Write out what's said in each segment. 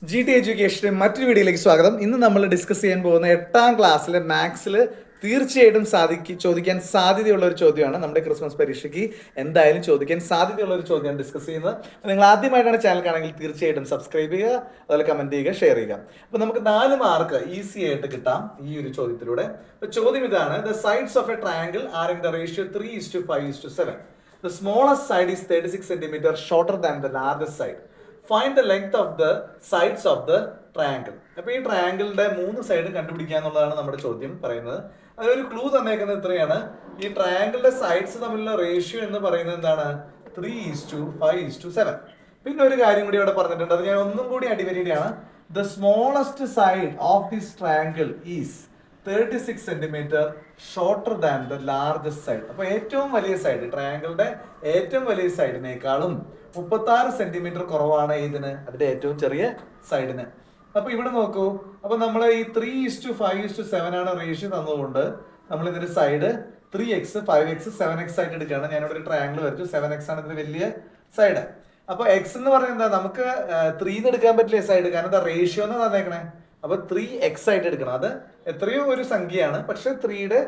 G T എഡ്യൂക്കേഷൻ്റെ മറ്റൊരു വീഡിയോയിലേക്ക് സ്വാഗതം. ഇന്ന് നമ്മൾ ഡിസ്കസ് ചെയ്യാൻ പോകുന്ന 8ാം ക്ലാസ്സിലെ മാത്സിൽ തീർച്ചയായിട്ടും ചോദിക്കാൻ സാധ്യതയുള്ള ഒരു ചോദ്യമാണ്. നമ്മുടെ ക്രിസ്മസ് പരീക്ഷയ്ക്ക് എന്തായാലും ചോദിക്കാൻ സാധ്യതയുള്ള ഒരു ചോദ്യമാണ് ഡിസ്കസ് ചെയ്യുന്നത്. നിങ്ങൾ ആദ്യമായിട്ടാണ് ചാനൽ കാണുമെങ്കിൽ തീർച്ചയായിട്ടും സബ്സ്ക്രൈബ് ചെയ്യുക, അതുപോലെ കമന്റ് ചെയ്യുക, ഷെയർ ചെയ്യുക. അപ്പോൾ നമുക്ക് 4 മാർക്ക് ഈസി ആയിട്ട് കിട്ടാം ഈ ഒരു ചോദ്യത്തിലൂടെ. അപ്പോൾ ചോദ്യം ഇതാണ്: the sides of A triangle are in the ratio 3:5:7. The smallest side is 36 centimeter shorter than the largest side. Find the length of the sides of the triangle. അപ്പോൾ ഈ ട്രയാങ്കിളിന്റെ 3 സൈഡ് കണ്ടുപിടിക്കുക എന്നുള്ളതാണ് നമ്മുടെ ചോദ്യം പറയുന്നത്. അതൊരു ക്ലൂ തന്നേക്കുന്നത് ഇത്രയാണ്: ഈ ട്രയാങ്കിളിന്റെ സൈഡ്സ് തമ്മിലുള്ള റേഷ്യോ എന്ന് പറയുന്നത് എന്താണ്? 3:5:7. പിന്നെ ഒരു കാര്യം കൂടി ഇവിടെ പറഞ്ഞിട്ടുണ്ട്, അത് ഞാൻ ഒന്നും കൂടി അടിവരികയാണ്. The smallest side of this triangle is 36 centimetre shorter than the largest side. അപ്പൊ ഏറ്റവും വലിയ സൈഡ്, ട്രയാങ്കിളിന്റെ ഏറ്റവും വലിയ സൈഡിനേക്കാളും 36 സെന്റിമീറ്റർ കുറവാണ് ഇതിന്, അതിന്റെ ഏറ്റവും ചെറിയ സൈഡിന്. അപ്പൊ ഇവിടെ നോക്കൂ, അപ്പൊ നമ്മൾ ഈ 3:5:7 ആണ് റേഷ്യോ തന്നതുകൊണ്ട് നമ്മൾ ഇതിന്റെ സൈഡ് 3x 5x 7x ആയിട്ട് എടുക്കുകയാണ്. ഞാനിവിടെ ഒരു ട്രയാങ്കിൾ വരച്ചു, 7x ആണ് ഇതിന്റെ വലിയ സൈഡ്. അപ്പൊ എക്സ് എന്ന് പറയുന്നത് എന്താ, നമുക്ക് 3 എടുക്കാൻ പറ്റില്ല സൈഡ്, കാരണം എന്താ റേഷ്യോ എന്ന് തന്നേക്കണേ. അപ്പൊ 3x ആയിട്ട് എടുക്കണം. അത് എത്രയോ ഒരു സംഖ്യയാണ്, പക്ഷെ 3യുടെ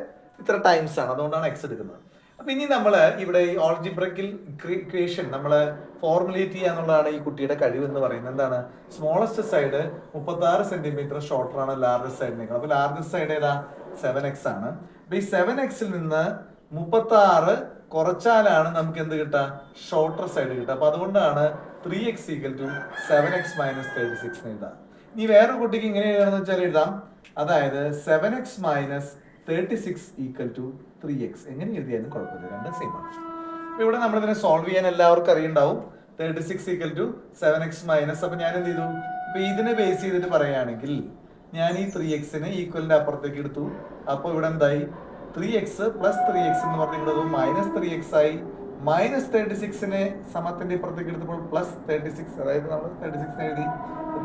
ഇത്ര ടൈംസ് ആണ്, അതുകൊണ്ടാണ് എക്സ് എടുക്കുന്നത്. അപ്പൊ ഇനി നമ്മൾ ഇവിടെ ഈ ഓൾജിബ്രക്കിൽ ഇക്വേഷൻ നമ്മൾ ഫോർമുലേറ്റ് ചെയ്യുക എന്നുള്ളതാണ് ഈ കുട്ടിയുടെ കഴിവ് എന്ന് പറയുന്നത്. എന്താണ്? സ്മോളസ്റ്റ് സൈഡ് 36 സെന്റിമീറ്റർ ഷോർട്ടർ ആണ് ലാർജസ്റ്റ് സൈഡിനേക്കാൾ. അപ്പൊ ലാർജസ്റ്റ് സൈഡ് ഏതാ? 7x ആണ്. അപ്പൊ ഈ 7xൽ നിന്ന് 36 കുറച്ചാലാണ് നമുക്ക് എന്ത് കിട്ടുക? ഷോർട്ടർ സൈഡ് കിട്ടുക. അപ്പൊ അതുകൊണ്ടാണ് 3x = 7x - 36 എന്ന് എഴുതാം. ഇനി വേറൊരു കുട്ടിക്ക് ഇങ്ങനെ എഴുതാന്ന് വെച്ചാൽ എഴുതാം, അതായത് 7x - 36 = 3x. എങ്ങനെ എഴുതിയാലും കുഴപ്പമില്ല, രണ്ടും സെയിം ആണ്. അപ്പൊ ഇവിടെ നമ്മൾ ഇതിനെ സോൾവ് ചെയ്യാൻ എല്ലാവർക്കും അറിയുണ്ടാവും. 36 = 7x - അപ്പൊ ഞാൻ എന്ത് ചെയ്തു? ഇപ്പൊ ഇതിനെ ബേസ് ചെയ്തിട്ട് പറയുകയാണെങ്കിൽ ഞാൻ ഈ 3x-നെ ഈക്വലിന്റെ അപ്പുറത്തേക്ക് എടുത്തു. അപ്പൊ ഇവിടെ എന്തായി? 3x + 3x എന്ന് പറഞ്ഞിട്ടുള്ളത് -3x ആയി. -36-നെ സമത്തിന്റെ ഇപ്പുറത്തേക്ക് എടുത്തപ്പോൾ +36, അതായത് നമ്മൾ 36 എഴുതി.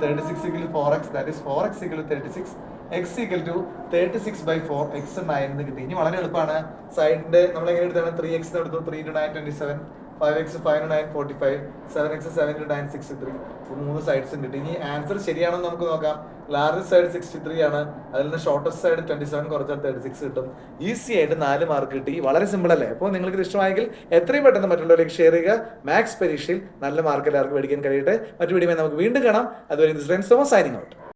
36 = 4x, that is 4x = 36. x = 36/4, x 9 എന്ന് കിട്ടി. ഇനി വളരെ എളുപ്പമാണ്. സൈഡിന്റെ നമ്മൾ എങ്ങനെ എടുത്താണ്? 3x എടുത്തു, 3 × 9 27, 5x 5 × 9 45, 7x 7 × 9 63. 3 സൈഡ്സും കിട്ടി. ഇനി ആൻസർ ശരിയാണോ നമുക്ക് നോക്കാം. ലാർജസ്റ്റ് സൈഡ് 63 ആണ്, അതിൽ നിന്ന് ഷോർട്ടസ്റ്റ് സൈഡ് 27 കുറച്ചാൽ 36 കിട്ടും. ഈസി ആയിട്ട് 4 മാർക്ക് കിട്ടി. വളരെ സിമ്പിൾ അല്ലേ? അപ്പോൾ നിങ്ങൾക്ക് ഇത് ഇഷ്ടമായെങ്കിൽ എത്രയും പെട്ടെന്ന് മറ്റുള്ളവരിലേക്ക് ഷെയർ ചെയ്യുക. മാത്സ് പരീക്ഷയിൽ നല്ല മാർക്ക് എല്ലാവർക്കും മേടിക്കാൻ കഴിയട്ടെ. മറ്റു വീഡിയോ നമുക്ക് വീണ്ടും കാണാം. അതുവരെ സൈനിങ് ഔട്ട്.